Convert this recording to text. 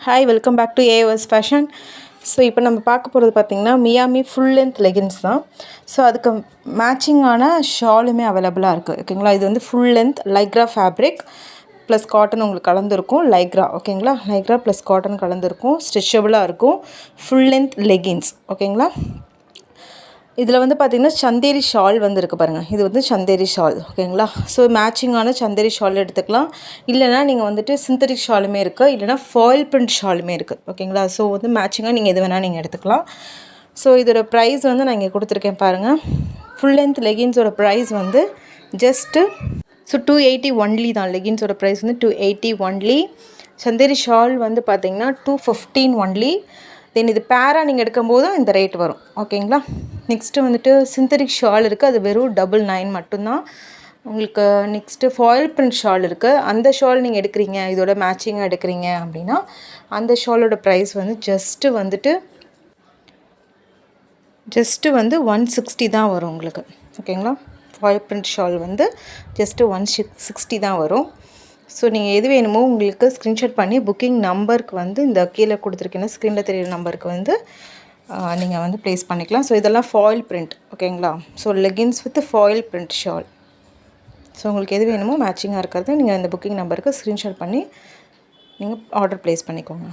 Hi, welcome back to AS fashion. So இப்போ நம்ம பார்க்க போகிறது பார்த்திங்கன்னா மியாமி ஃபுல் லென்த் லெகின்ஸ் தான். ஸோ அதுக்கு மேட்சிங்கான ஷாலுமே அவைலபிளாக இருக்குது. ஓகேங்களா, இது வந்து full length lycra fabric plus cotton உங்களுக்கு கலந்துருக்கும். லைக்ரா ஓகேங்களா, லைக்ரா ப்ளஸ் காட்டன் கலந்துருக்கும். ஸ்ட்ரெச்சபிளாக இருக்கும். ஃபுல் லென்த் லெகின்ஸ் ஓகேங்களா. இதில் வந்து பார்த்திங்கன்னா சந்தேரி ஷால் வந்து இருக்குது பாருங்கள். இது வந்து சந்தேரி ஷால் ஓகேங்களா. ஸோ மேட்சிங்கான சந்தேரி ஷால் எடுத்துக்கலாம். இல்லைனா நீங்கள் வந்துட்டு சிந்தட்டிக் ஷாலுமே இருக்குது, இல்லைனா ஃபாயில் பிரிண்ட் ஷாலுமே இருக்குது ஓகேங்களா. ஸோ வந்து மேட்சிங்காக நீங்கள் எது வேணால் நீங்கள் எடுத்துக்கலாம். ஸோ இதோட ப்ரைஸ் வந்து நான் இங்கே கொடுத்துருக்கேன் பாருங்கள். ஃபுல் லென்த் லெகின்ஸோட ப்ரைஸ் வந்து ஜஸ்ட்டு 280 ஒன்லி தான். லெகின்ஸோட ப்ரைஸ் வந்து 280 ஒன்லி. சந்தேரி ஷால் வந்து பார்த்திங்கன்னா 215 ஒன்லி. தென் இது பேராக நீங்கள் எடுக்கும்போது இந்த ரேட் வரும் ஓகேங்களா. நெக்ஸ்ட்டு வந்துட்டு சிந்தட்டிக் ஷால் இருக்குது, அது வெறும் 99 மட்டும்தான் உங்களுக்கு. நெக்ஸ்ட்டு ஃபாயில் பிரிண்ட் ஷால் இருக்குது. அந்த ஷால் நீங்கள் எடுக்கிறீங்க, இதோட மேட்சிங்காக எடுக்கிறீங்க அப்படின்னா அந்த ஷாலோட ப்ரைஸ் வந்து ஜஸ்ட்டு வந்து 160 தான் வரும் உங்களுக்கு ஓகேங்களா. ஃபாயில் பிரிண்ட் ஷால் வந்து ஜஸ்ட்டு 160 தான் வரும். ஸோ நீங்கள் எது வேணுமோ உங்களுக்கு ஸ்க்ரீன்ஷாட் பண்ணி புக்கிங் நம்பருக்கு வந்து இந்த கீழே கொடுத்துருக்கீங்கன்னா ஸ்க்ரீனில் தெரியுற நம்பருக்கு வந்து நீங்கள் வந்து ப்ளேஸ் பண்ணிக்கலாம். ஸோ இதெல்லாம் ஃபாயில் பிரிண்ட் ஓகேங்களா. So leggings with foil print shawl. So உங்களுக்கு எது வேணுமோ மேட்சிங்காக இருக்கிறது நீங்கள் இந்த புக்கிங் நம்பருக்கு ஸ்க்ரீன்ஷாட் பண்ணி நீங்கள் ஆர்டர் ப்ளேஸ் பண்ணிக்கோங்க.